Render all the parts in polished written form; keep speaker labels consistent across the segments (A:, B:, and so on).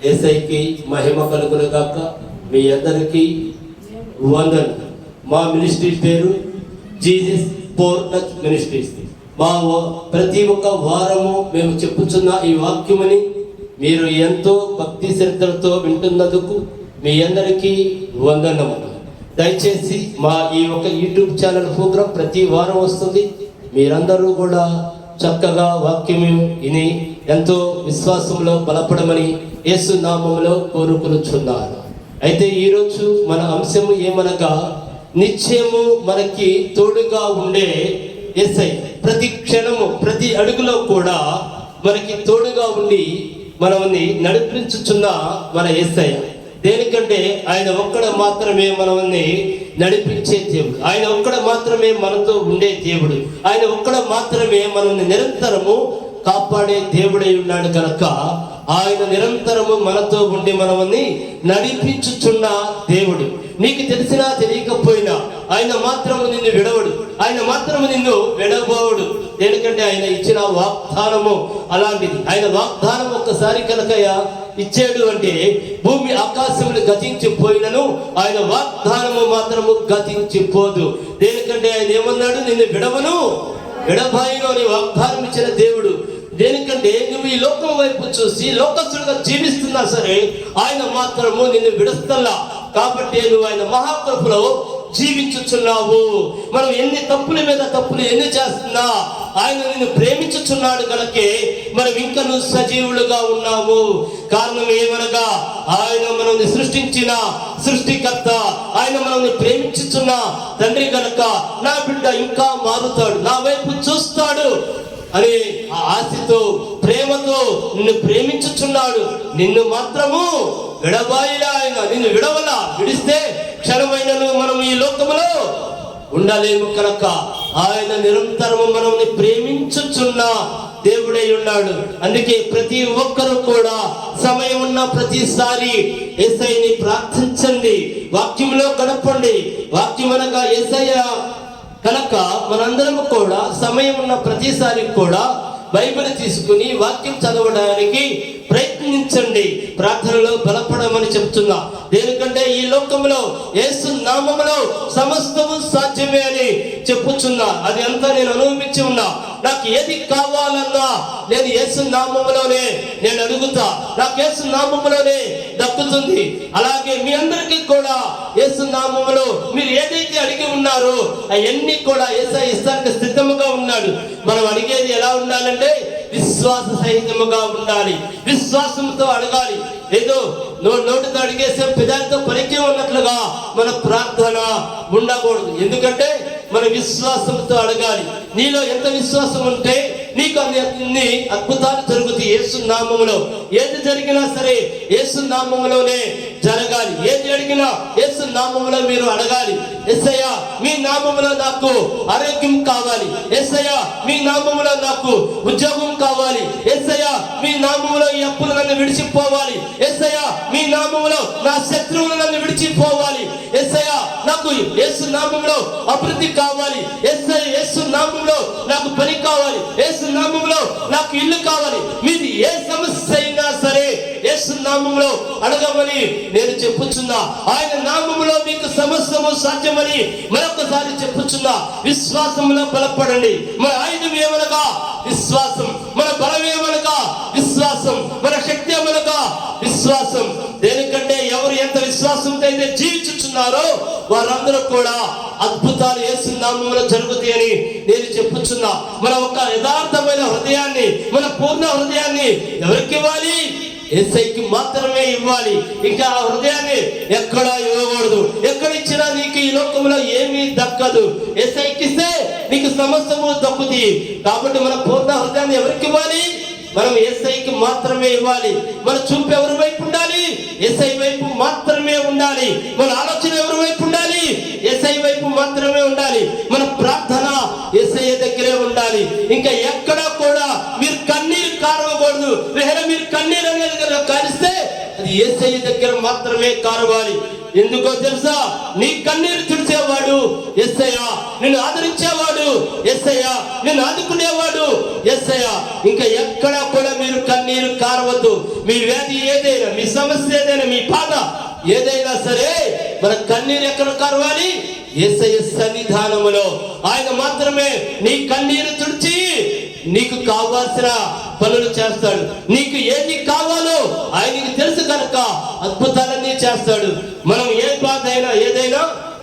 A: యేసయ్యకి మహిమ కలుగును గాక. మీ అందరికీ వందనం. మా మినిస్ట్రీ పేరు జీసస్ ఫోర్ టచ్ మినిస్ట్రీస్. మా ప్రతి ఒక్క వారము మేము చెప్పుచున్న ఈ వాక్యముని మీరు ఎంతో భక్తి శ్రద్ధలతో వింటున్నందుకు మీ అందరికీ వందనములు. దయచేసి మా ఈ ఒక యూట్యూబ్ ఛానల్ ప్రోగ్రాం ప్రతి వారం వస్తుంది. మీరందరూ కూడా చక్కగా వాక్యము విని ఎంతో విశ్వాసంలో బలపడమని యేసు నామములో కోరుకొనుచున్నాను. అయితే ఈరోజు మన అంశము ఏమనగా, నిత్యము మనకి తోడుగా ఉండే యేసయ్య. ప్రతి క్షణము ప్రతి అడుగులో కూడా మనకి తోడుగా ఉండి మనల్ని నడిపించుచున్న మన యేసయ్య. దేనికంటే ఆయన ఒక్కడ మాత్రమే మనల్ని నడిపించే దేవుడు, ఆయన ఒక్కడ మాత్రమే మనతో ఉండే దేవుడు, ఆయన ఒక్కడ మాత్రమే మనల్ని నిరంతరము కాపాడే దేవుడై ఉన్నాడు కనుక ఆయన నిరంతరము మనతో ఉండి మనల్ని నడిపించుచున్న దేవుడు. నీకు తెలిసినా తెలియకపోయినా ఆయన మాత్రము నిన్ను విడవడు, ఆయన మాత్రము నిన్ను విడబోవుడు. ఎందుకంటే ఆయన ఇచ్చిన వాగ్దానము అలాంటిది. ఆయన వాగ్దానం ఒక్కసారి కనుక ఇచ్చాడు అంటే భూమి ఆకాశములు గతించిపోయినను ఆయన వాగ్దానము మాత్రము గతించిపోదు. దేనికంటే ఆయన ఏమన్నాడు, నిన్ను విడవను విడబాయిను అని వాగ్దానం ఇచ్చిన దేవుడు. దేనికంటే నువ్వు ఈ లోకం వైపు చూసి లోకస్తులుగా జీవిస్తున్నా సరే ఆయన మాత్రము నిన్ను విడుస్తల్లా. కాబట్టి నువ్వు ఆయన మహాకృపలో జీవించుచున్నావు. మనం ఎన్ని తప్పుల మీద తప్పులు ఎన్ని చేస్తున్నా ఆయన నిన్ను ప్రేమించుచున్నాడు కనుకే మనం ఇంకా నువ్వు సజీవులుగా ఉన్నాము. కారణం ఏమనగా ఆయన మనల్ని సృష్టించిన సృష్టికర్త, ఆయన మనల్ని ప్రేమించుచున్న తండ్రి కనుక నా బిడ్డ ఇంకా మారుతాడు, నా వైపు చూస్తాడు అని ఆ ఆశతో ప్రేమతో నిన్ను ప్రేమించుచున్నాడు. నిన్ను మాత్రము విడబాయిలా ఆయన నిన్ను విడవలా. విడిస్తే క్షణమైనను మనం ఈ లోకములో ఉండలేము కనుక ఆయన నిరంతరము మనల్ని ప్రేమించుచున్న దేవుడై ఉన్నాడు. అందుకే ప్రతి ఒక్కరూ కూడా సమయం ఉన్న ప్రతిసారి యేసయ్యని ప్రార్థించండి, వాక్యంలో గడపండి. వాక్యం అనగా యేసయ్య కనుక మనందరం కూడా సమయం ఉన్న ప్రతిసారి కూడా బైబిల్ తీసుకుని వాక్యం చదవడానికి ప్రయత్నించండి, ప్రార్థనలో బలపడమని చెప్తున్నా. దేనికంటే ఈ లోకంలో యేసు నామములో సమస్తము సాధ్యమే అని చెప్పుచున్నా. అది అంతా నేను అనుభవించి ఉన్నా. నాకు ఏది కావాలన్నా నేను యేసు నామములోనే నేను అడుగుతా, నాకు యేసు నామములోనే దక్కుతుంది. అలాగే మీ అందరికీ కూడా యేసు నామములో మీరు ఏదైతే అడిగి ఉన్నారో అవన్నీ కూడా యేసయ్య ఇస్తానికి సిద్ధముగా ఉన్నాడు. మనం అడిగేది ఎలా ఉండాలంటే విశ్వాస సహితముగా ఉండాలి, విశ్వాసంతో అడగాలి. ఏదో నోటితో అడిగేసే పెదాలతో పరిచయం ఉన్నట్లుగా మన ప్రార్థన ఉండకూడదు. ఎందుకంటే మన విశ్వాసంతో అడగాలి. నీలో ఎంత విశ్వాసం ఉంటే నీకు అన్ని అద్భుతాలు జరుగుతాయి. యేసు నామములో ఏది జరిగినా సరే యేసు నామములోనే జరగాలి. ఏది అడిగినా యేసు నామములో మీరు అడగాలి. యేసయ్య మీ నామములో నాకు ఆరోగ్యం కావాలి, యేసయ్య మీ నామములో నాకు ఉద్యోగం కావాలి, యేసయ్య మీ నామములో ఈ అప్పులు నన్ను విడిచిపోవాలి, యేసయ్య మీ నామములో నా శత్రువులు నన్ను విడిచిపోవాలి, యేసయ్య నాకు యేసు నామములో అభివృద్ధి కావాలి, యేసయ్య యేసు నామములో నాకు పని కావాలి, యేసు నామములో నాకు ఇల్లు కావాలి. మీది ఏ సమస్య అయినా సరే యేసు నామములో అడగమని నేను చెప్పుచున్నా. ఆయన నామములో మీకు సమస్తము సాధ్యమని మరొకసారి చెప్పుచున్నా. విశ్వాసములో బలపడండి. మన ఆయుధం ఏమనగా విశ్వాసం, మన బలం ఏమనగా విశ్వాసం, మన శక్తి ఏమనగా విశ్వాసం. దేనికంటే ఎవరు ఎంత విశ్వాసంతో అయితే జీవించుచున్నారో వారందరూ కూడా అద్భుతాలు యేసు నామములో జరుగుతాయని నేను చెప్పుచున్నా. మన ఒక యథార్థమైన హృదయాన్ని, మన పూర్ణ హృదయాన్ని ఎవరికి ఇవ్వాలి? యేసయ్యకి మాత్రమే ఇవ్వాలి. ఇంకా ఆ హృదయాన్ని ఎక్కడా ఇవ్వకూడదు. ఎక్కడిచ్చినా నీకు ఈ లోకంలో ఏమీ దక్కదు. యేసయ్యకి ఇస్తే నీకు సమస్తము దక్కుతుంది. కాబట్టి మన పూర్ణ హృదయాన్ని ఎవరికి ఇవ్వాలి? మనం యేసయ్యకి మాత్రమే ఇవ్వాలి. మన చూపు ఎవరి వైపు ఉండాలి? యేసయ్య వైపు మాత్రమే ఉండాలి. మన ఆలోచన ఎవరి వైపు ఉండాలి? యేసయ్య వైపు మాత్రమే ఉండాలి. మన ప్రార్థన యేసయ్య దగ్గరే ఉండాలి. ఇంకా ఎక్కడా కూడా మీరు కన్నీరు కారవకూడదు. మీరు కన్నీరు అనేది కారిస్తే అది యేసయ్య దగ్గర మాత్రమే కారవాలి. ఎందుకో తెలుసా? నీ కన్నీరు తుడిచేవాడు యేసయ్య, నిన్ను ఆదరించేవాడు యేసయ్య, నిన్ను ఆదుకునేవాడు యేసయ్య. ఇంకా ఎక్కడా కూడా మీరు కన్నీరు కారవద్దు. మీ వ్యాధి ఏదైనా, మీ సమస్య ఏదైనా, మీ బాధ ఏదైనా సరే, మన కన్నీరు ఎక్కడ కారవాలి? యేసయ్య సన్నిధానములో. ఆయన మాత్రమే నీ కన్నీరు తుడిచి నీకు కావాల్సిన పనులు చేస్తాడు. నీకు ఏది కావాలో ఆయనకి తెలుసు కనుక అద్భుతాలన్నీ చేస్తాడు. మనం ఏ బాధ అయినా ఏదైనా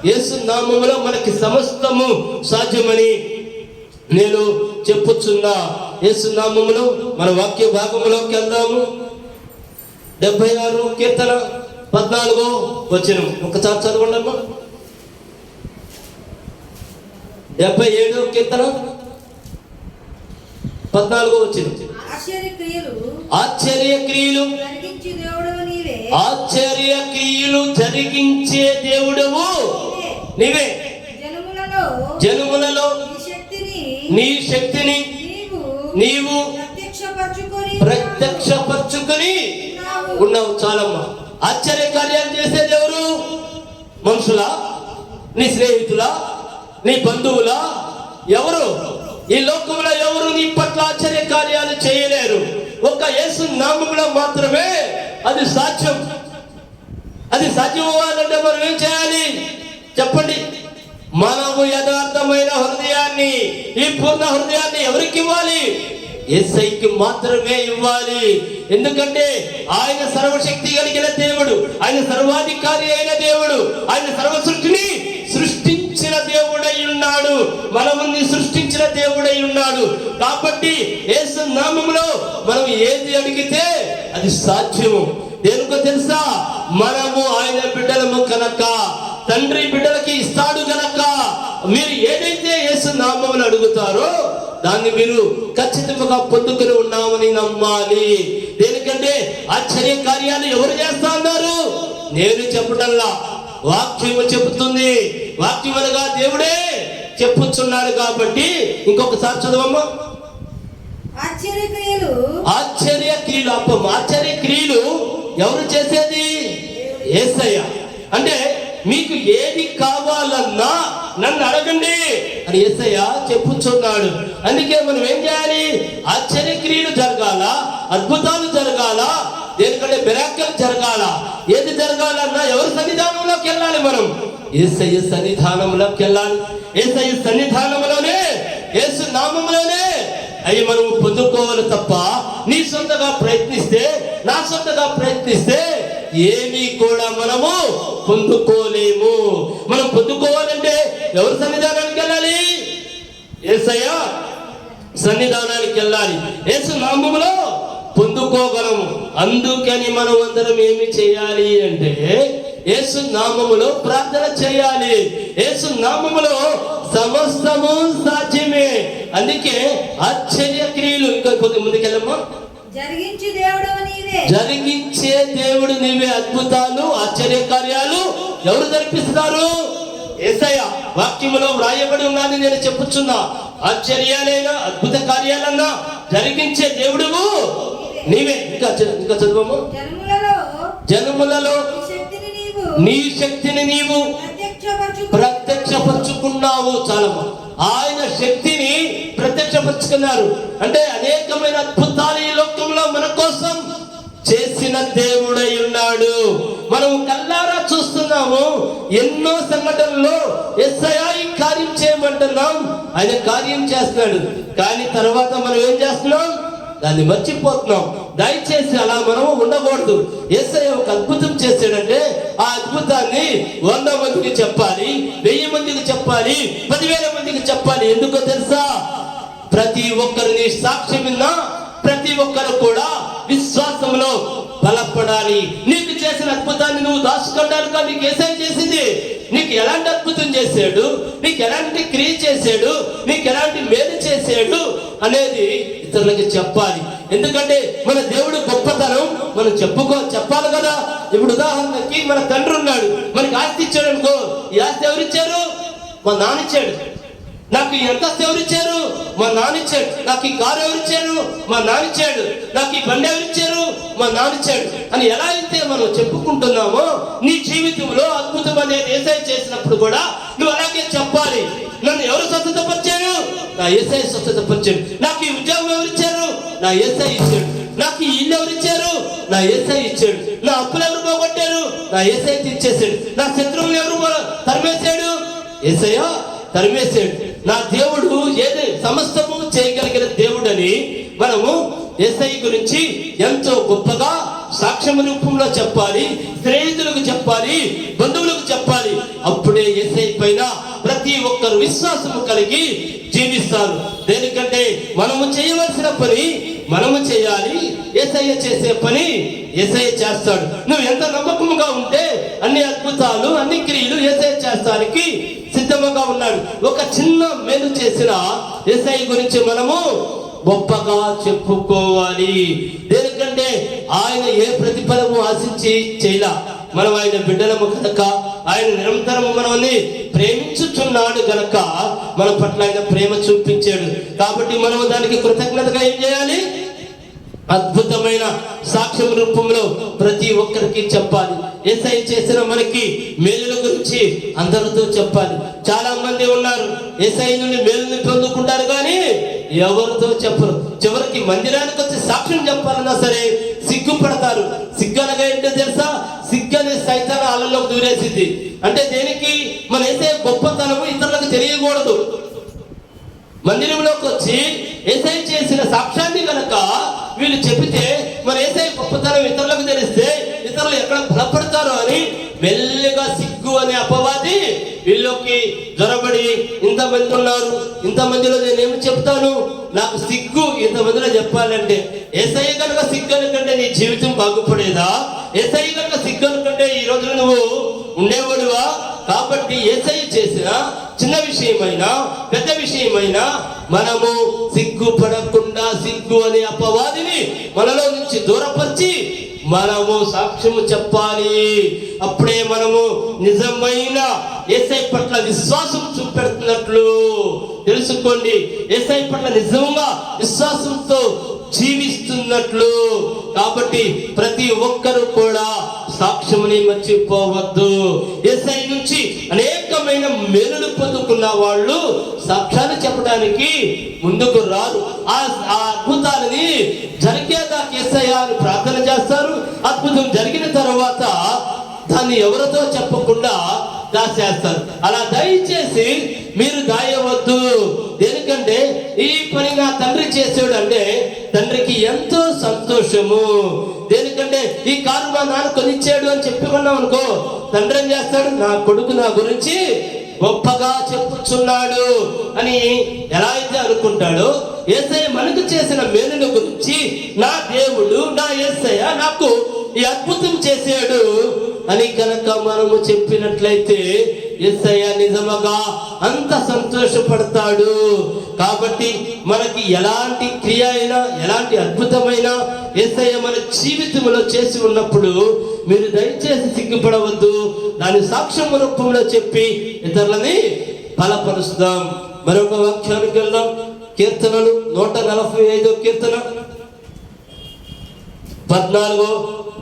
A: యేసు నామములో మనకి సమస్తము సాధ్యమని నేను చెప్పుచున్నా. యేసు నామములో మన వాక్య భాగంలోకి వెళ్దాము. 76 కీర్తన 14వ వచనం ఒకసారి చదవండి అమ్మా. 77 కీర్తన 14వ వచనం. ఆశ్చర్య క్రియలు జరిగించే దేవుడవు నీవే. జనములలో నీ శక్తిని నీవు ప్రత్యక్షపరచుకొని ఉన్నావు. చాలమ్మా. ఆశ్చర్య కార్యాలు చేసేది ఎవరు? మనుషులా? నీ స్నేహితులా? నీ బంధువులా? ఎవరు? ఈ లోకంలో ఎవరు నీ పట్ల ఆశ్చర్య కార్యాలు చేయలేరు. ఒక యేసు నామములో మాత్రమే అది సాధ్యం. అది సాధ్యం అవ్వాలంటే మనం ఏం చేయాలి చెప్పండి? మనము యథార్థమైన హృదయాన్ని, ఈ పూర్ణ హృదయాన్ని ఎవరికి ఇవ్వాలి? యేసయ్యకి మాత్రమే ఇవ్వాలి. ఎందుకంటే ఆయన సర్వశక్తి కలిగిన దేవుడు, ఆయన సర్వాధికారి అయిన దేవుడు, ఆయన సర్వ సృష్టిని సృష్టించిన దేవుడై ఉన్నాడు. మనముని సృష్టించిన దేవుడై ఉన్నాడు. కాబట్టి యేసు నామములో మనం ఏది అడిగితే అది సాధ్యము. దేనికో తెలుసా? మనము ఆయన బిడ్డలము కనుక, తండ్రి బిడ్డలకి ఇస్తాడు కనుక, మీరు ఏదైతే యేసు నామములు అడుగుతారో దాన్ని మీరు ఖచ్చితంగా పొందుకుని ఉన్నామని నమ్మాలి. దేనికంటే ఆశ్చర్య కార్యాలు ఎవరు చేస్తా ఉన్నారు? నేను చెప్పటంలా, వాక్యము చెబుతుంది. వాక్యములుగా దేవుడే చెప్పుచున్నాడు. కాబట్టి ఇంకొకసారి చదవమ్మా. ఆశ్చర్య క్రియలు అప్పం. ఆశ్చర్య క్రియలు ఎవరు చేసేది? యేసయ్య. అంటే మీకు ఏది కావాలన్నా నన్ను అడగండి అని యేసయ్య చెప్పుచున్నాడు. అందుకే మనం ఏం చేయాలి? ఆశ్చర్య క్రియలు జరగాల, అద్భుతాలు జరగాల, దేనికంటే మిరాకిల్ జరగాల. ఏది జరగాలన్నా ఎవరి సన్నిధానంలోకి వెళ్ళాలి? మనం యేసయ్య సన్నిధానంలోకి వెళ్ళాలి. యేసయ్య సన్నిధానంలోనే, యేసు నామములోనే అవి మనం పొందుకోవాలి తప్ప నీ సొంతగా ప్రయత్నిస్తే, నా సొంతగా ప్రయత్నిస్తే ఏమీ కూడా మనము పొందుకోలేము. మనం పొందుకోవాలంటే ఎవరి సన్నిధానానికి వెళ్ళాలి? యేసయ్య సన్నిధానానికి వెళ్ళాలి. యేసు నామములో పొందుకోగలము. అందుకని మనం అందరం ఏమి చేయాలి అంటే యేసు నామములో ప్రార్థన చేయాలి. యేసు నామములో సమస్తము సాధ్యమే. అందుకే ఆశ్చర్య క్రియలు ఇంకా కొద్ది ముందుకెళ్ళమ్మా. జరిగించే దేవుడు నీవే. అద్భుతాలు, ఆశ్చర్య కార్యాలు ఎవరు జరిపిస్తారు? యేసయ్య. వాక్యములో వ్రాయబడి ఉన్నది, నేను చెప్పుచున్నా. ఆశ్చర్యాలైనా అద్భుత కార్యాలన్నా జరిగించే దేవుడువు నీవే. ఇంకా చదువు. జనములలో నీ శక్తిని నీవు ప్రత్యక్షపరుచుకున్నావు. చాలమ్మా. ఆయన శక్తిని ప్రత్యక్షపరుచుకున్నారు అంటే అనేకమైన అద్భుతాలు ఈ లోకంలో మన కోసం చేసిన దేవుడై ఉన్నాడు. మనం కల్లారా చూస్తున్నాము. ఎన్నో సంఘటనలో యేసయ్య ఈ కార్యం చేయమంటున్నాం, ఆయన కార్యం చేస్తున్నాడు. కానీ తర్వాత మనం ఏం చేస్తున్నాం? దాన్ని మర్చిపోతున్నాం. దయచేసి అలా మనం ఉండకూడదు. యేసయ్య ఒక అద్భుతం చేశాడంటే ఆ అద్భుతాన్ని 100 మందికి చెప్పాలి, 1000 మందికి చెప్పాలి, 10,000 మందికి చెప్పాలి. ఎందుకో తెలుసా? ప్రతి ఒక్కరిని సాక్ష్యం విన్నా ప్రతి ఒక్కరు కూడా విశ్వాసంలో బలపడాలి. నీకు చేసిన అద్భుతాన్ని నువ్వు దాచుకోవడానికి నీకు యేసయ్య చేసింది. నీకు ఎలాంటి అద్భుతం చేశాడు, నీకు ఎలాంటి క్రియ చేశాడు, నీకు ఎలాంటి మేలు చేశాడు అనేది ఇతరులకి చెప్పాలి. ఎందుకంటే మన దేవుడు గొప్పతనం మనం చెప్పాలి కదా. ఇప్పుడు ఉదాహరణకి మన తండ్రి ఉన్నాడు, మనకి ఆస్తి ఇచ్చాడు అనుకో. ఈ ఆస్తి ఎవరిచ్చారు? మా నాన్న ఇచ్చాడు. నాకు ఈ అంతస్తు ఎవరిచ్చారు? మా నాన్నిచ్చాడు. నాకు ఈ కారు ఎవరిచ్చారు? మా నాన్నిచ్చాడు. నాకు ఈ బండి ఎవరిచ్చారు? మా నాన్నిచ్చాడు అని ఎలా అయితే మనం చెప్పుకుంటున్నామో, నీ జీవితంలో అద్భుతం అనేది యేసయ్య చేసినప్పుడు కూడా నువ్వు అలాగే చెప్పాలి. నన్ను ఎవరు స్వస్థతపరిచారు? నా యేసయ్య స్వస్థతపరిచాడు. నాకు ఈ ఉద్యోగం ఎవరిచ్చారు? నా యేసయ్య ఇచ్చాడు. నాకు ఈ ఇల్లు ఎవరిచ్చారు? నా యేసయ్య ఇచ్చాడు. నా అప్పులు ఎవరు పోగొట్టారు? నా యేసయ్య తీర్చేశాడు. నా శత్రువులు ఎవరు తరిమేశాడు? యేసయ్య తరిమేశాడు. నా దేవుడు ఏది సమస్తము చేయగలిగిన దేవుడని మనము యేసయ్య గురించి ఎంతో గొప్పగా సాక్ష్యం రూపంలో చెప్పాలి, స్నేహితులకు చెప్పాలి, బంధువులకు చెప్పాలి. అప్పుడే యేసయ్య పైన ప్రతి ఒక్కరు విశ్వాసము కలిగి జీవిస్తారు. దేనికంటే మనము చేయవలసిన పని మనము చేయాలి, యేసయ్య చేసే పని యేసయ్య చేస్తాడు. నువ్వు ఎంత నమ్మకముగా ఉంటే అన్ని అద్భుతాలు, అన్ని క్రియలు యేసయ్య చేస్తానికి సిద్ధముగా ఉన్నాడు. ఒక చిన్న మేలు చేసిన యేసయ్య గురించి మనము గొప్పగా చెప్పుకోవాలి. దేనికంటే ఆయన ఏ ప్రతిఫలము ఆశించి చేయలా. మనం ఆయన బిడ్డలము కనుక, ఆయన నిరంతరము మనల్ని ప్రేమించుచున్నాడు గనక మన పట్ల ఆయన ప్రేమ చూపించాడు. కాబట్టి మనము దానికి కృతజ్ఞతగా ఏం చేయాలి? అద్భుతమైన సాక్ష్యం రూపంలో ప్రతి ఒక్కరికి చెప్పాలి. యేసయ్య చేసిన మనకి మేలుల గురించి అందరితో చెప్పాలి. చాలా మంది ఉన్నారు యేసయ్య నుండి మేలుని పొందుకుంటారు కానీ ఎవరితో చెప్పరు. చివరికి మందిరానికి వచ్చి సాక్ష్యం చెప్పాలన్నా సరే సిగ్గుపడతారు. సిగ్గు అనగా ఏంటో తెలుసా? సిగ్గు అనే సైతాన ఆళ్ళలోకి దూరేసింది. అంటే దేనికి? మన యేసయ్య గొప్పతనము ఇతరులకు తెలియకూడదు. మందిరంలోకి వచ్చి యేసయ్య చేసిన సాక్ష్యాన్ని కనుక వీళ్ళు చెబితే, మన యేసయ్య గొప్పతనం ఇతరులకు తెలిస్తే ఇతరులు ఎక్కడ బలపడతారో అని మెల్లగా సిగ్గు అనే అపవాది వీళ్ళకి జ్వరబడి, ఇంతమంది ఉన్నారు, ఇంతమందిలో నేనేమి చెప్తాను, నాకు సిగ్గు ఇంతమందిలో చెప్పాలంటే. యేసయ్య కనుక సిగ్గు అనుకంటే నీ జీవితం బాగుపడేదా? యేసయ్య కనుక సిగ్గు అనుకంటే ఈ రోజున నువ్వు ఉండేవాడువా? కాబట్టి యేసయ్య చేసిన చిన్న విషయమైనా పెద్ద విషయమైనా మనము సిగ్గుపడకుండా సిగ్గు అనే అపవాదిని మనలో నుంచి దూరపరిచి మనము సాక్ష్యము చెప్పాలి. అప్పుడే మనము నిజమైన యేసయ్య పట్ల విశ్వాసం చూపెడుతున్నట్లు తెలుసుకోండి. యేసయ్య పట్ల నిజంగా విశ్వాసంతో జీవిస్తున్నట్లు. కాబట్టి ప్రతి ఒక్కరు కూడా సాక్ష్యముని మర్చిపోవద్దు. యేసయ్య నుంచి అనేకమైన మేలులు పొందుకున్న వాళ్ళు సాక్ష్యాలు చెప్పడానికి ముందుకు రారు. ఆ అద్భుతాలని జరిగేదాకా యేసయ్య ప్రార్థన చేస్తారు. అద్భుతం జరిగిన తర్వాత దాన్ని ఎవరితో చెప్పకుండా దాచేస్తారు. అలా దయచేసి మీరు దాయవద్దు. దేనికంటే ఈ పని నా తండ్రి చేసాడు అంటే తండ్రికి ఎంతో సంతోషము. దేనికంటే ఈ కారు మా నాన్న కొనిచ్చాడు అని చెప్పుకున్నాం అనుకో, తండ్రి ఏం చేస్తాడు? నా కొడుకు నా గురించి గొప్పగా చెప్పుచున్నాడు అని ఎలా అయితే అనుకుంటాడో, యేసయ్య మనకు చేసిన మేలుల గురించి నా దేవుడు, నా యేసయ్య నాకు ఈ అద్భుతం చేశాడు అని కనుక మనము చెప్పినట్లయితే యేసయ్య నిజముగా అంత సంతోషపడతాడు. కాబట్టి మనకి ఎలాంటి క్రియ అయినా, ఎలాంటి అద్భుతమైన యేసయ్య మన జీవితంలో చేసి ఉన్నప్పుడు మీరు దయచేసి సిగ్గుపడవద్దు. దాని సాక్ష్యం రూపంలో చెప్పి ఇతరులని బలపరుస్తాం. మరొక వాక్యానికి వెళ్దాం. కీర్తనలు 145 కీర్తన 14వ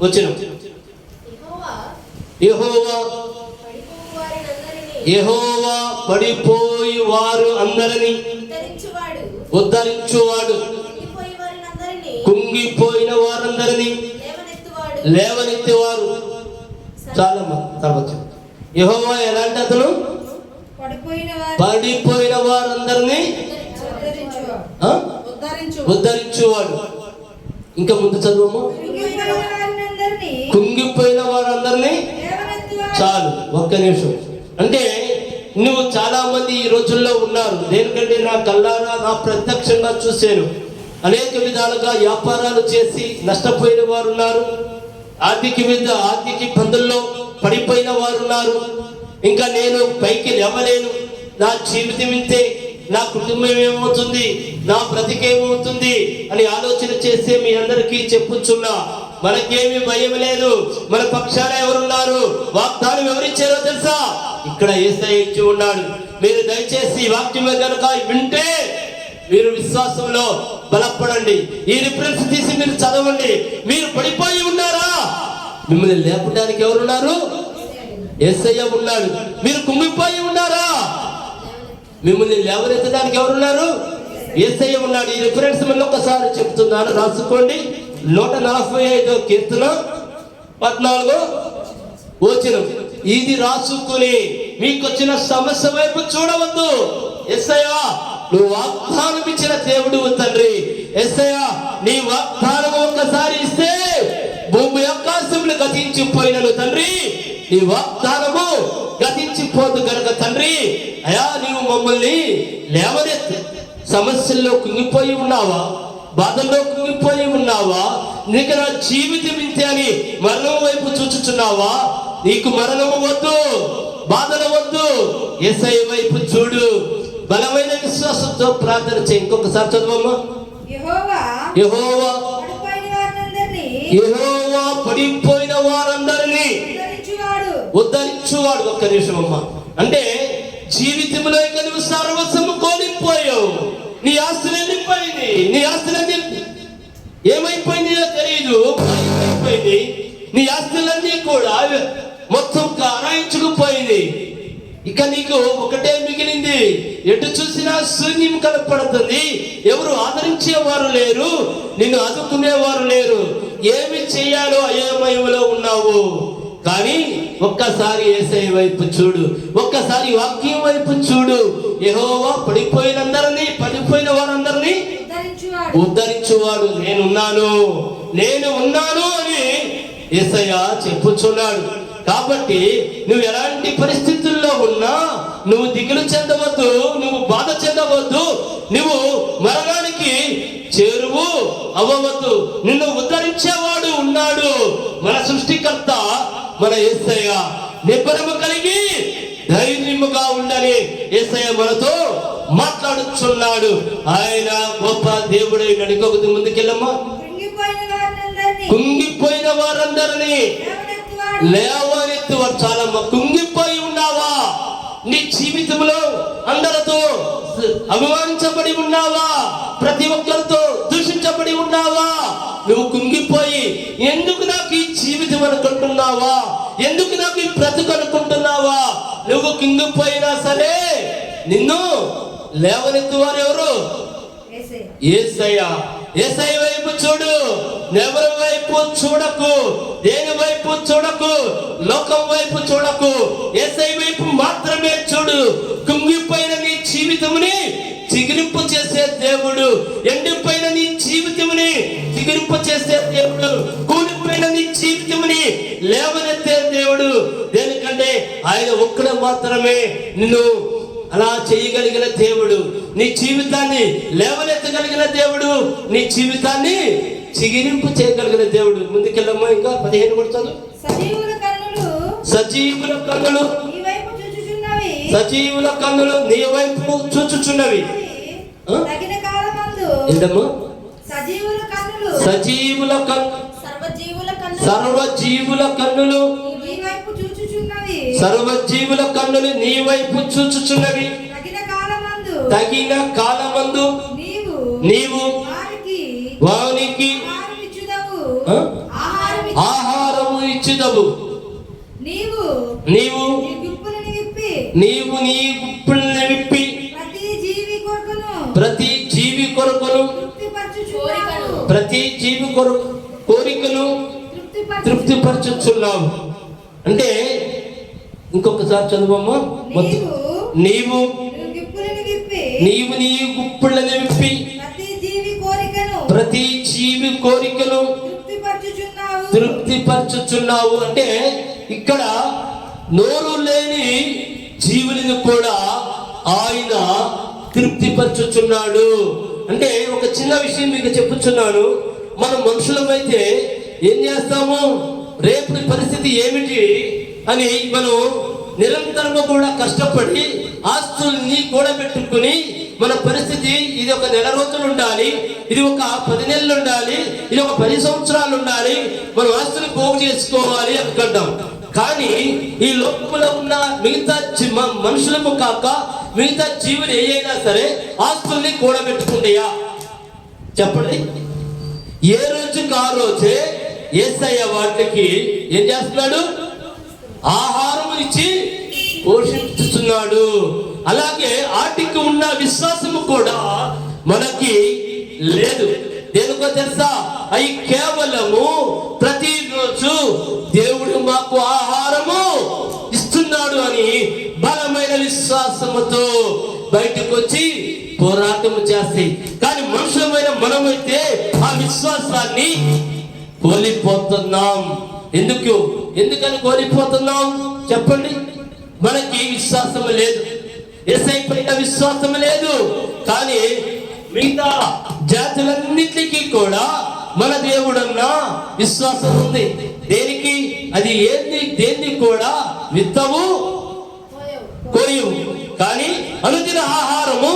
A: వచనం. యెహోవా పడిపోయి వారు అందరినీ ఉద్ధరించువాడు, కుంగిపోయిన వారందరినీ లేవనెత్తేవారు. చాలా తర్వాత యెహోవా ఎలాంటి అతను? పడిపోయిన వారందరినీ ఉద్ధరించువాడు. ఇంకా ముందు చదువు. కుంగిపోయిన వారందరినీ. చాలు, ఒక్క నిమిషం. అంటే నువ్వు చాలా మంది ఈ రోజుల్లో ఉన్నారు. దేనికంటే నా కళ్ళారా, నా ప్రత్యక్షంగా చూశాను. అనేక విధాలుగా వ్యాపారాలు చేసి నష్టపోయిన వారు ఉన్నారు. ఆర్థిక ఇబ్బందుల్లో పడిపోయిన వారు ఉన్నారు. ఇంకా నేను పైకి లేవలేను, నా జీవితం ఇంతే, నా కుటుంబం ఏమవుతుంది, నా బ్రతికేమవుతుంది అని ఆలోచన చేసే మీ అందరికీ చెప్పుచున్నా, మనకేమీ భయం లేదు. మన పక్షాన ఎవరున్నారు? వాగ్దానం ఎవరిచ్చారో తెలుసా? ఇక్కడ యేసయ్య ఇచ్చి ఉన్నాడు. మీరు దయచేసి ఈ వాక్యం కనుక వింటే మీరు విశ్వాసంలో బలపడండి. ఈ రిఫరెన్స్ తీసి మీరు చదవండి. మీరు పడిపోయి ఉన్నారా? మిమ్మల్ని లేపడానికి ఎవరున్నారు? యేసయ్య ఉన్నాడు. మీరు కుంగిపోయి ఉన్నారా? మిమ్మల్ని లేవనెత్తడానికి ఎవరున్నారు? యేసయ్య ఉన్నాడు. ఈ రిఫరెన్స్ మళ్ళీ ఒకసారి చెప్తున్నాను, రాసుకోండి. 145 కీర్తన 14 వచనం. ఇది రాసుకుని మీకు వచ్చిన సమస్య వైపు చూడవద్దు. యేసయ్య నువ్వు వాగ్దానం ఇచ్చిన దేవుడు తండ్రి. యేసయ్య నీ వాగ్దానం ఒక్కసారి ఇస్తే భూమి ఆకాశములు గతించిపోయినను తండ్రి, నీ వాగ్దానము గతించిపోదు కనుక తండ్రి, అయా నీవు మమ్మల్ని లేవనెత్తు. సమస్యల్లో కుంగిపోయి ఉన్నావా? బాధల్లో కుంగిపోయి ఉన్నావా? నీకు నా జీవితం ఇంతే అని మరణం వైపు చూచుచున్నావా? నీకు మరణము వద్దు, బాధలు వద్దు. యేసయ్య వైపు చూడు. బలమైన విశ్వాసంతో ప్రార్థన చేయి. ఇంకొకసారి చదవమ్మా. యెహోవా పడిపోయిన వారందరినీ ఉద్ధరించువాడు. ఒక్క నిమిషం అమ్మా. అంటే జీవితంలో ఇక నువ్వు సర్వస్వము కోల్పోయావు. నీ ఆస్తులు వెళ్ళిపోయింది. నీ ఆస్తులన్నీ ఏమైపోయింది తెలియదు, అయిపోయింది. నీ ఆస్తులన్నీ కూడా మొత్తం కారాయించుకుపోయింది. ఇక నీకు ఒకటే మిగిలింది. ఎటు చూసినా శూన్యం కనపడుతుంది. ఎవరు ఆదరించేవారు లేరు, నిన్ను ఆదుకునేవారు లేరు. ఏమి చేయాలో అయోమయంలో ఉన్నావు. కానీ ఒక్కసారి యేసయ్య వైపు చూడు, ఒక్కసారి వాక్యం వైపు చూడు. యెహోవా పడిపోయిన వారందరినీ ఉద్ధరించువాడు. నేను ఉన్నాను అని యేసయ్య చెప్పుచున్నాడు. కాబట్టి నువ్వు ఎలాంటి పరిస్థితుల్లో ఉన్నా నువ్వు దిగులు చెందవద్దు, నువ్వు బాధ చెందవద్దు, నువ్వు మరణానికి చేరువు అవ్వవద్దు. నిన్ను ఉద్ధరించేవాడు ఉన్నాడు. మన సృష్టికర్త మన యేసయ్య. నిబ్బరము కలిగి ధైర్యముగా ఉండని యేసయ్య మనతో మాట్లాడుచున్నాడు. ఆయన గొప్ప దేవుడు. ఇంకొకటి ముందుకెళ్ళమ్మా. కుంగిపోయిన వారందరినీ లేవనెత్తువాడు. చాలా కుంగిపోయి ఉన్నావా? నీ జీవితంలో అందరితో అభిమానించబడి ఉన్నావా? ప్రతి ఒక్కరితో దూషించబడి ఉన్నావా? నువ్వు కుంగిపోయి ఎందుకు నాకు ఈ జీవితం అనుకుంటున్నావా? ఎందుకు నాకు ఈ బ్రతుకు అనుకుంటున్నావా? నువ్వు కుంగిపోయినా సరే నిన్ను లేవనెత్తువారు ఎవరు? యేసయ్య. యేసయ్య వైపు చూడు. ఎవరి వైపు చూడకు, దేని వైపు చూడకు, లోకం వైపు చూడకు. యేసయ్య వైపు మాత్రమే చూడు. కుంగిపోయిన నీ జీవితముని చిగురింపు చేసే దేవుడు. ఎండిపోయిన నీ జీవితముని చిగురింపు చేసే దేవుడు. కూలిపోయిన నీ జీవితముని లేవనెత్తే దేవుడు. దేనికంటే ఆయన ఒక్కడే మాత్రమే నిన్ను అలా చేయగలిగిన దేవుడు. నీ జీవితాన్ని లేవనెత్తగలిగిన దేవుడు. నీ జీవితాన్ని చిగిరింపు చేయగలిగిన దేవుడు. ముందుకెళ్ళమ్మా. ఇంకా 15 కొడుతాను. సజీవుల కన్నులు నీ వైపు చూచుచున్నవి. ఏంటమ్మా? సజీవుల సర్వజీవుల కన్నులు నీ వైపు చూచుచున్నవి. తగిన కాలమందు నీవు వానికి ఆహారము ఇచ్చుదవు. నీవు నీ గుప్పుల్ని విప్పి ప్రతి జీవి కొరకును కోరికను తృప్తిపరచుచున్నావు. అంటే ఇంకొకసారి చదువమ్మా. నీవు నీ గుప్పులను విప్పి ప్రతి జీవి కోరికను తృప్తిపరచుచున్నావు. అంటే ఇక్కడ నోరు లేని జీవులను కూడా ఆయన తృప్తిపరచుచున్నాడు. అంటే ఒక చిన్న విషయం మీకు చెప్పుచున్నాను. మనం మనుషులమైతే ఏం చేస్తాము? రేపు పరిస్థితి ఏమిటి అని మనం నిరంతరంగా కూడా కష్టపడి ఆస్తుల్ని కూడబెట్టుకుని మన పరిస్థితి ఇది ఒక నెల రోజులు ఉండాలి, ఇది ఒక 10 నెలలు ఉండాలి, ఇది ఒక 10 సంవత్సరాలు ఉండాలి, మనం ఆస్తులు పోగు చేసుకోవాలి అనుకుంటాం. కానీ ఈ లోకంలో ఉన్న మిగతా మనుషులకు కాక మిగతా జీవులు ఏదైనా సరే ఆస్తుల్ని కూడబెట్టుకుంటాయా? చెప్పండి. ఏ రోజుకి ఆ రోజే యేసయ్య వాటికి ఏం చేస్తున్నాడు? ఆహారం ఇచ్చి పోషిస్తున్నాడు. అలాగే వాటికి ఉన్న విశ్వాసము కూడా మనకి లేదు. దేనికో తెలుసా? అవి కేవలము ప్రతిరోజు దేవుడు మాకు ఆహారము ఇస్తున్నాడు అని బలమైన విశ్వాసముతో బయటకు వచ్చి పోరాటం చేస్తాయి. కానీ మనుషులమైన మనమైతే ఆ విశ్వాసాన్ని కోల్పోతున్నాం. ఎందుకని కోల్పోతున్నాం చెప్పండి? మనకి విశ్వాసం లేదు, యేసయ్య పైన విశ్వాసం లేదు. కానీ మిగతా జాతులన్నిటికీ కూడా మన దేవుడన్న విశ్వాసం ఉంది. దేనికి? అది దేన్ని కూడా విత్తవు కోయవు, కానీ అనుదిన ఆహారము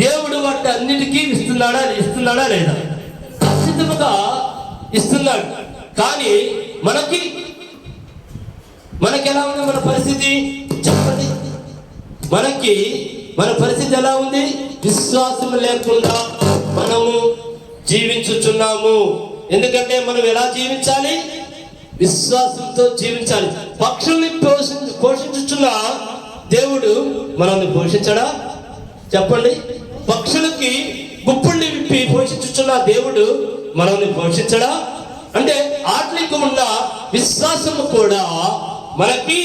A: దేవుడు వాటి అన్నిటికీ ఇస్తున్నాడా లేదా? ఖచ్చితంగా ఇస్తున్నాడు. కానీ మనకి ఎలా ఉంది మన పరిస్థితి చెప్పండి? మన పరిస్థితి ఎలా ఉంది? విశ్వాసం లేకుండా మనము జీవించుచున్నాము. ఎందుకంటే మనం ఎలా జీవించాలి? విశ్వాసంతో జీవించాలి. పక్షుల్ని పోషించుచున్న దేవుడు మనల్ని పోషించడా చెప్పండి? పక్షులకి గుప్పుల్ని విప్పి పోషించుచున్న దేవుడు మనల్ని పోషించడా? అంటే ఆటలకు ఉన్న విశ్వాసము కూడా మనకి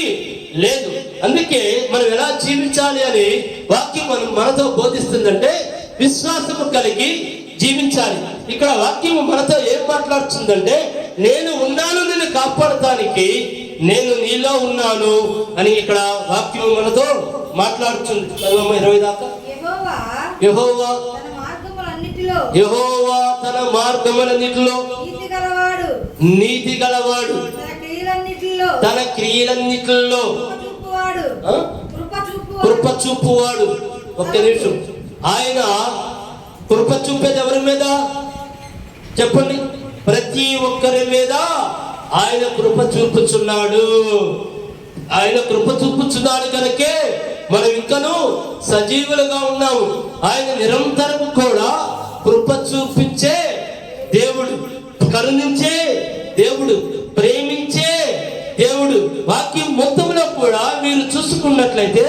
A: లేదు. అందుకే మనం ఎలా జీవించాలి అని వాక్యం మనతో బోధిస్తుందంటే విశ్వాసము కలిగి జీవించాలి. ఇక్కడ వాక్యం మనతో ఏం మాట్లాడుతుందంటే నేను ఉన్నాను, నిన్ను కాపాడటానికి నేను నీలో ఉన్నాను అని ఇక్కడ వాక్యం మనతో మాట్లాడుతుంది. 20 దాకా యెహోవా తన మార్గములన్నిటిలో నీతి గలవాడు, తన క్రియలన్నిటిలో కృప చూపువాడు. ఒక్క నిమిషం. ఆయన కృప చూపేది ఎవరి మీద చెప్పండి? ప్రతి ఒక్కరి మీద ఆయన కృప చూపుచున్నాడు. ఆయన కృప చూపుచున్నాడు కనుకే మనం ఇంకను సజీవులుగా ఉన్నాము. ఆయన నిరంతరం కూడా కృప చూపించే దేవుడు, కరుణించే దేవుడు, ప్రేమించే దేవుడు. వాక్యం మొత్తంలో కూడా మీరు చూసుకున్నట్లయితే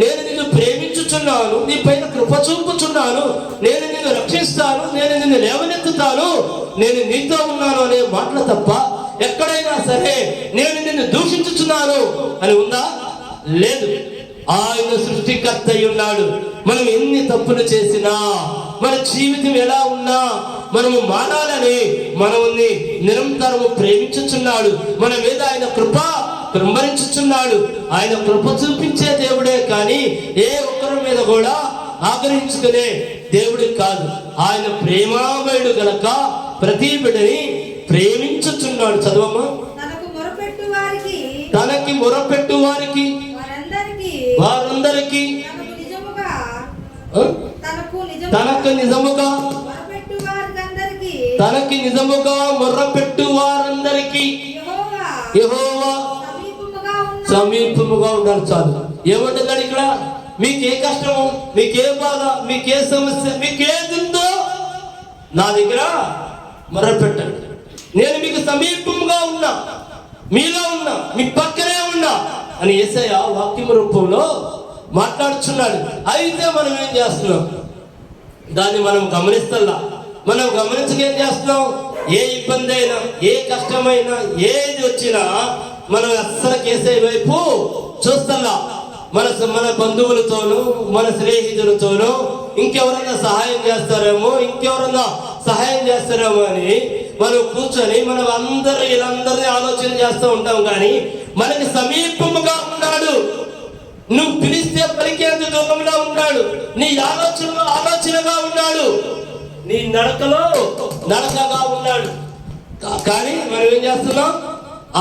A: నేను నిన్ను ప్రేమించుచున్నాను, నీ పైన కృప చూపుచున్నాను, నేను నిన్ను రక్షిస్తాను, నేను నిన్ను లేవనెత్తుతాను, నేను నీతో ఉన్నాను అనే మాటలు తప్ప ఎక్కడైనా సరే నేను నిన్ను దూషించుచున్నాను అని ఉందా? లేదు. ఆయన సృష్టికర్త అయి ఉన్నాడు. మనం ఎన్ని తప్పులు చేసినా, మన జీవితం ఎలా ఉన్నా మనము మారాలని మనల్ని నిరంతరము ప్రేమించుచున్నాడు. మన మీద ఆయన కృప కృంభరించుచున్నాడు. ఆయన కృప చూపించే దేవుడే కానీ ఏ ఒక్కరి మీద కూడా ఆగ్రహించుకునే దేవుడు కాదు. ఆయన ప్రేమామయుడు గనక ప్రతి బిడ్డని ప్రేమించుచున్నాడు. చదవమ్మా. తనకి మొరపెట్టు వారికి వారందరికీ తనకి నిజముగా మొర్రపెట్టు వారందరికీ యెహోవా సమీపముగా ఉండాలి. చాలు. ఏమంటున్నాడు ఇక్కడ? మీకే కష్టము, మీకే బాధ, మీకే సమస్య, మీకేదుందో నా దగ్గర మొర్రపెట్టండి. నేను మీకు సమీపంగా ఉన్నా, మీలో ఉన్నా, మీ పక్కనే ఉన్నా అని యేసయ్య వాక్యం రూపంలో మాట్లాడుచున్నాడు. అయితే మనం ఏం చేస్తున్నాం? దాన్ని మనం గమనిస్తల్లా. మనం గమనించక ఏం చేస్తున్నాం? ఏ ఇబ్బంది అయినా, ఏ కష్టమైనా, ఏది వచ్చినా మనం అస్సలు యేసయ్య వైపు చూస్తల్లా. మన బంధువులతోనూ, మన స్నేహితులతోనూ ఇంకెవరన్నా సహాయం చేస్తారేమో అని మనం కూర్చొని మనం వీళ్ళందరినీ ఆలోచన చేస్తూ ఉంటాం. కానీ మనకి సమీపముగా ఉన్నాడు. నువ్వు పిలిస్తే పలికేంత దూరంలో ఉన్నాడు. నీ ఆలోచనగా ఉన్నాడు. నీ నడకగా ఉన్నాడు. కానీ మనం ఏం చేస్తున్నాం?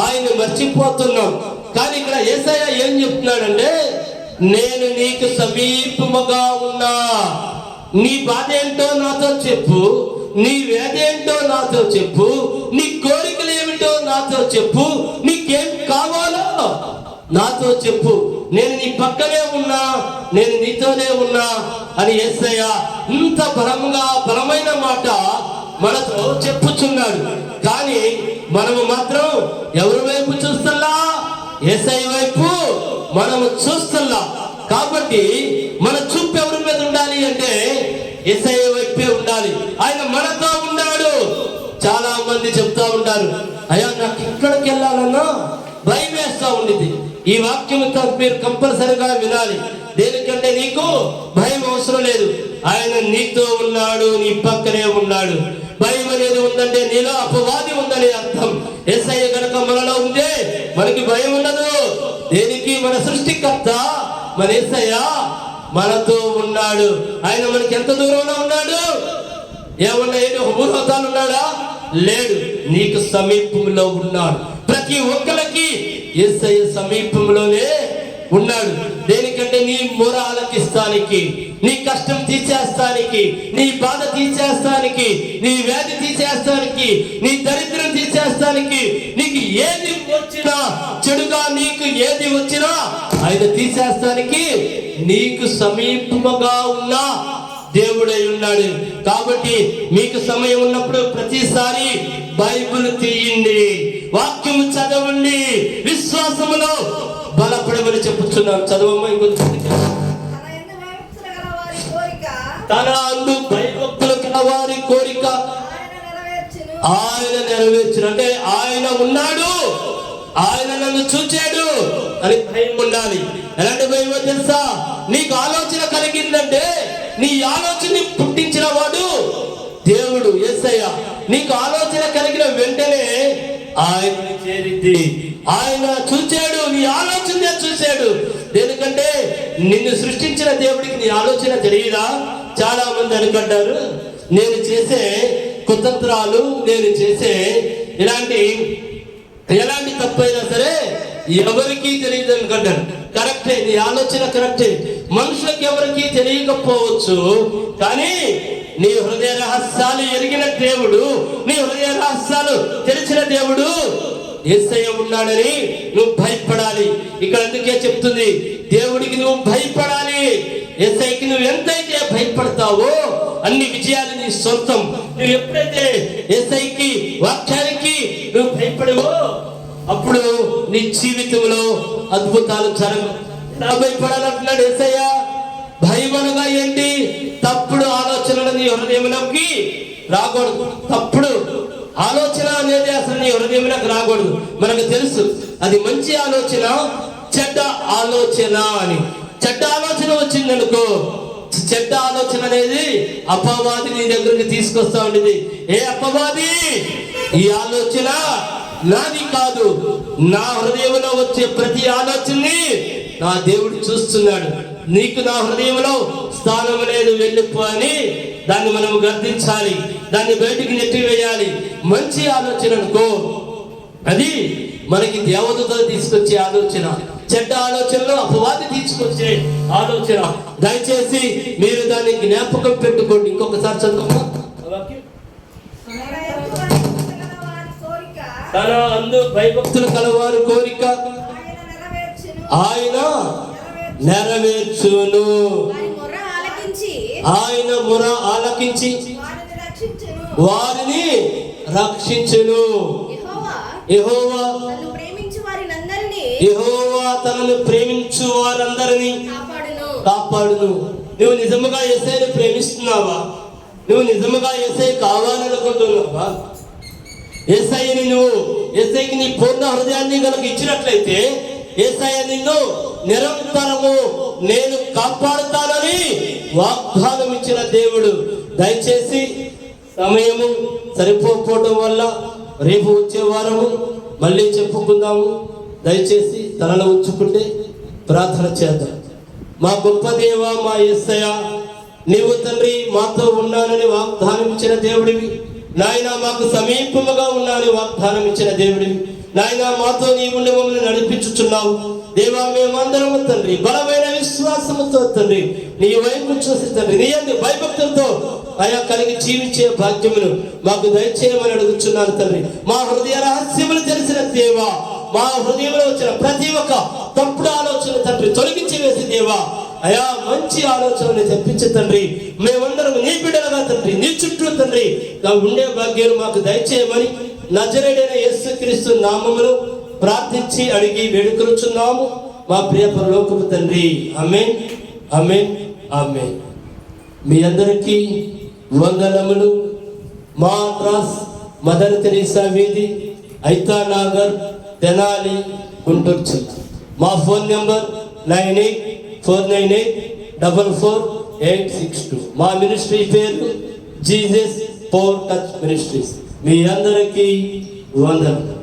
A: ఆయన మర్చిపోతున్నాం. కానీ ఇక్కడ యేసయ్య ఏం చెప్తున్నాడంటే నేను నీకు సమీపముగా ఉన్నా. నీ బాధ ఏంటో నాతో చెప్పు, నీ వేద ఏంటో నాతో చెప్పు, నీ కోరికలు ఏమిటో నాతో చెప్పు, నీకేం కావాలో నాతో చెప్పు, నేను నీ పక్కనే ఉన్నా, నేను నీతోనే ఉన్నా అని యేసయ్య ఇంత బలమైన మాట మనతో చెప్పుచున్నాడు. కానీ మనము మాత్రం ఎవరి వైపు చూస్తున్నా? యేసయ్య వైపు మనము చూస్తున్నా. కాబట్టి మన చూపు ఎవరి మీద ఉండాలి అంటే యేసయ్య వైపే ఉండాలి. ఆయన మనతో ఉన్నాడు. చాలా మంది చెప్తా ఉంటారు, అయ్యా నాకు ఎక్కడికి వెళ్ళాలన్నా భయం వేస్తా ఉండింది. ఈ వాక్యంతో మీరు కంపల్సరిగా వినాలి. దేనికంటే నీకు భయం అవసరం లేదు. ఆయన నీతో ఉన్నాడు, నీ పక్కనే ఉన్నాడు. భయం అనేది ఉందంటే నీలో అపవాది ఉందని అర్థం. యేసయ్య గనుక మనలో ఉంటే మనకి భయం ఉండదు. దేనికి? మన సృష్టికర్త మన యేసయ్య మనతో ఉన్నాడు. ఆయన మనకి ఎంత దూరంలో ఉన్నాడు? ఏమన్నా ఏంటి ఒక భూలోకాలు ఉన్నాడా? లేడు, నీకు సమీపంలో ఉన్నాడు. ప్రతి ఒక్కరికి యేసయ్య సమీపంలోనే ఉన్నాడు. దేనికంటే నీ మొర ఆలకిస్తానికి, నీ కష్టం తీర్చేస్తానికి, నీ బాధ తీర్చేస్తానికి, నీ వ్యాధి తీర్చేస్తానికి, నీ దరిద్రం తీర్చేస్తానికి, నీకు ఏది వచ్చినా, చెడుగా నీకు ఏది వచ్చినా ఆయన తీర్చేస్తానికి నీకు సమీపముగా ఉన్నా దేవుడై ఉన్నాడు. కాబట్టి మీకు సమయం ఉన్నప్పుడు ప్రతిసారి బైబిల్ తీయండి, వాక్యము చదవండి, విశ్వాసములో బలపడమని చెప్పుచున్నాను. చదవమ్మా ఇంకొంచెం. తన అందు భయభక్తులు కల వారి కోరిక ఆయన నెరవేర్చును. అంటే ఆయన ఉన్నాడు, ఆయన నన్ను చూచాడు అని భయం ఉండాలి. ఎలాంటి భయమో తెలుసా? నీకు ఆలోచన కలిగిందంటే నీ ఆలోచనని పుట్టించిన వాడు దేవుడు యేసయ్య. నీకు ఆలోచన కలిగిన వెంటనే ఆయన చేరింది. ఆయన చూచాడు, నీ ఆలోచన చూశాడు. దేనికంటే నిన్ను సృష్టించిన దేవుడికి నీ ఆలోచన తెలియదా? చాలా మంది అనుకుంటారు, నేను చేసే కుతంత్రాలు, నేను చేసే ఎలాంటి తప్పైనా సరే ఎవరికి తెలియదు అనుకుంటారు. కరెక్టే, నీ ఆలోచన కరెక్టే. మనుషులకు ఎవరికి తెలియకపోవచ్చు, కానీ నీ హృదయ రహస్యాలు ఎరిగిన దేవుడు, నీ హృదయ రహస్యాలు తెలిసిన దేవుడు యేసయ్య ఉన్నాడని నువ్వు భయపడాలి. ఇక్కడ అందుకే చెప్తుంది, దేవుడికి నువ్వు భయపడాలి. యేసయ్యకి నువ్వు ఎంతైతే భయపడతావో అన్ని విజయాలు నీ సొంతం. నువ్వు ఎప్పుడైతే యేసయ్యకి, వాక్యానికి నువ్వు భయపడవో అప్పుడు నీ జీవితంలో అద్భుతాలు జరగవు. ఎలా భయపడాలంటున్నాడు యేసయ్య? భయం అనగా ఏంటి? తప్పుడు ఆలోచనలు నీ హృదయంలోకి రాకూడదు. తప్పుడు ఆలోచన అనేది అసలు నీ హృదయంలోకి రాకూడదు. మనకు తెలుసు అది మంచి ఆలోచన, చెడ్డ ఆలోచన అని. చెడ్డ ఆలోచన వచ్చిందనుకో, చెడ్డ ఆలోచన అనేది అపవాది నీ దగ్గరికి తీసుకొస్తా ఉండేది. ఏ అపవాది? ఈ ఆలోచన నాది కాదు, నా హృదయంలో వచ్చే ప్రతి ఆలోచనని నా దేవుడు చూస్తున్నాడు. నీకు నా హృదయంలో స్థానం లేదు, వెళ్ళిపో అని దాన్ని మనం గర్దించాలి, దాన్ని బయటికి నెట్టివేయాలి. మంచి ఆలోచన అనుకో, అది మనకి దేవతతో తీసుకొచ్చే ఆలోచన. చెడ్డ ఆలోచనలో అపవాది తీసుకొచ్చే ఆలోచన. దయచేసి మీరు దాన్ని జ్ఞాపకం పెట్టుకోండి. ఇంకొకసారి చదువుకోమా. తన అందు భయభక్తులు కలవారు కోరిక ఆయన నెరవేర్చును. ఆయన మొర ఆలకించి వారిని రక్షించును. యెహోవా తనను ప్రేమించు వారందరినీ కాపాడును. నువ్వు నిజముగా యేసయ్యను ప్రేమిస్తున్నావా? నువ్వు నిజముగా యేసయ్య కావాలనుకుంటున్నావా? యేసయ్యకి నీ పూర్ణ హృదయాన్ని కనుక ఇచ్చినట్లయితే యేసయ్య నిన్ను నిరంతరము నేను కాపాడుతానని వాగ్దానం ఇచ్చిన దేవుడు. దయచేసి సమయము సరిపోకపోవడం వల్ల రేపు వచ్చే వారము మళ్ళీ చెప్పుకుందాము. దయచేసి తలలో ఉంచుకుంటే ప్రార్థన చేద్దాం. మా గొప్ప దేవ, మా యేసయ్య, నీవు తండ్రి మాతో ఉన్నానని వాగ్దానం ఇచ్చిన దేవుడివి నాయన. మాకు సమీపముగా ఉన్నానని వాగ్దానం ఇచ్చిన దేవుడివి నాయన. మాతో నీ ఉండి మమ్మల్ని నడిపించుచున్నావు దేవా. మేమందరము తండ్రి బలమైన విశ్వాసముతో తండ్రి నీ వైపు చూసి తండ్రి నీ యందు భయభక్తులతో ఆయా కలిగి జీవించే భాగ్యమును మాకు దయచేయమని అడుగుచున్నాను తండ్రి. మా హృదయ రహస్యములు తెలిసిన దేవా, మా హృదయంలో వచ్చిన ప్రతి ఒక్క తప్పుడు ఆలోచన తండ్రి తొలగించి వేసి దేవా అయా మంచి ఆలోచనని తెప్పించే తండ్రి, మేమందరం నీ బిడ్డలుగా తండ్రి, నీ చుట్టూ తండ్రి ఉండే భాగ్యాలు మాకు దయచేయమని నజరేయుడైన యేసుక్రీస్తు నామములో ప్రార్థించి అడిగి వేడుకొనుచున్నాము మా ప్రియ పరలోకపు తండ్రి. ఆమేన్, ఆమేన్, ఆమేన్. మీ అందరికీ వందనములు. మా అడ్రస్ మదర్ తెరీసా వీధి, ఐతా నగర్, తెనాలి, గుంటూరు జిల్లా. మా ఫోన్ నెంబర్ 9849844862. మా మినిస్ట్రీ పేరు జీసస్ పవర్ టచ్ మినిస్ట్రీస్. మీ అందరికీ వందనములు.